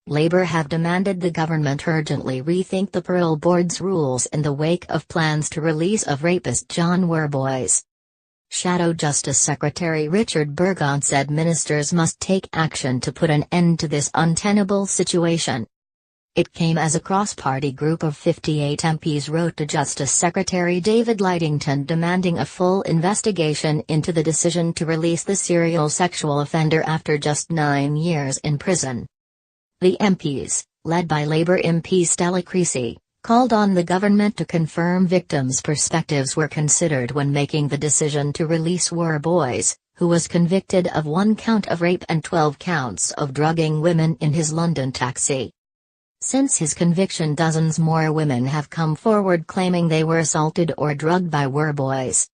Labour have demanded the government urgently rethink the Parole Board's rules in the wake of plans to release of rapist John Worboys. Shadow Justice Secretary Richard Burgon said ministers must take action to put an end to this untenable situation. It came as a cross-party group of 58 MPs wrote to Justice Secretary David Lidington demanding a full investigation into the decision to release the serial sexual offender after just 9 years in prison. The MPs, led by Labour MP Stella Creasy, called on the government to confirm victims' perspectives were considered when making the decision to release Worboys, who was convicted of 1 count of rape and 12 counts of drugging women in his London taxi. Since his conviction, dozens more women have come forward claiming they were assaulted or drugged by Worboys.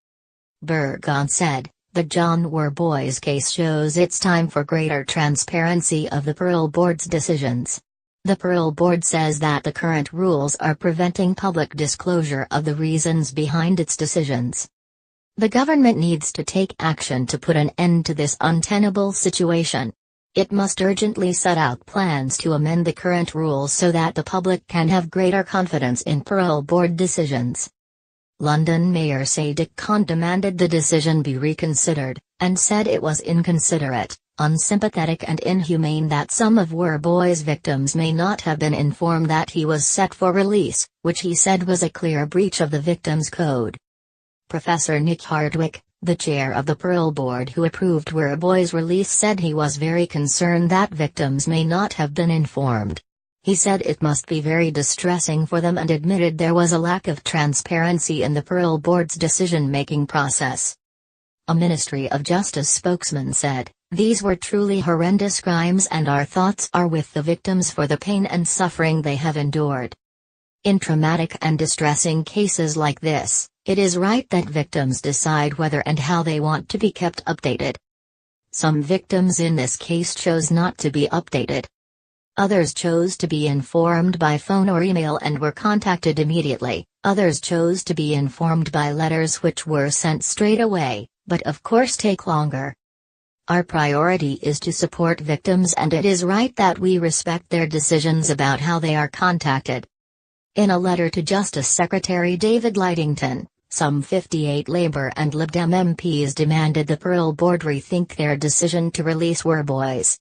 Burgon said, "The John Worboys case shows it's time for greater transparency of the Parole Board's decisions. The Parole Board says that the current rules are preventing public disclosure of the reasons behind its decisions. The government needs to take action to put an end to this untenable situation. It must urgently set out plans to amend the current rules so that the public can have greater confidence in Parole Board decisions." London Mayor Sadiq Khan demanded the decision be reconsidered, and said it was inconsiderate, unsympathetic and inhumane that some of Worboys' victims may not have been informed that he was set for release, which he said was a clear breach of the Victims' Code. Professor Nick Hardwick, the chair of the Parole Board who approved Worboys' release, said he was very concerned that victims may not have been informed. He said it must be very distressing for them and admitted there was a lack of transparency in the Parole Board's decision-making process. A Ministry of Justice spokesman said, "These were truly horrendous crimes and our thoughts are with the victims for the pain and suffering they have endured. In traumatic and distressing cases like this, it is right that victims decide whether and how they want to be kept updated. Some victims in this case chose not to be updated. Others chose to be informed by phone or email and were contacted immediately, others chose to be informed by letters which were sent straight away, but of course take longer. Our priority is to support victims and it is right that we respect their decisions about how they are contacted." In a letter to Justice Secretary David Lidington, some 58 Labour and Lib Dem MPs demanded the Parole Board rethink their decision to release Worboys.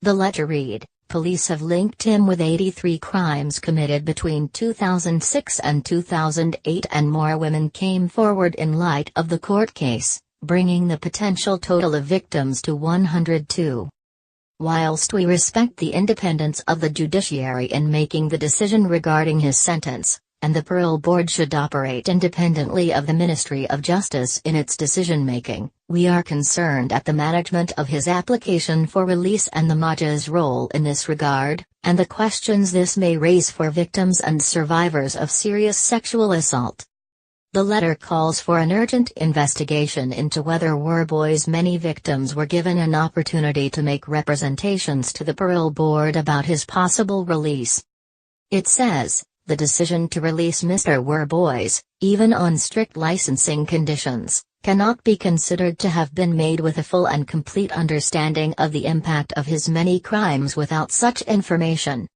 The letter read, "Police have linked him with 83 crimes committed between 2006 and 2008 and more women came forward in light of the court case, bringing the potential total of victims to 102. Whilst we respect the independence of the judiciary in making the decision regarding his sentence, and the Parole Board should operate independently of the Ministry of Justice in its decision-making, we are concerned at the management of his application for release and the MAJA's role in this regard, and the questions this may raise for victims and survivors of serious sexual assault." The letter calls for an urgent investigation into whether Worboys' many victims were given an opportunity to make representations to the Parole Board about his possible release. It says, "The decision to release Mr. Worboys, even on strict licensing conditions, cannot be considered to have been made with a full and complete understanding of the impact of his many crimes without such information.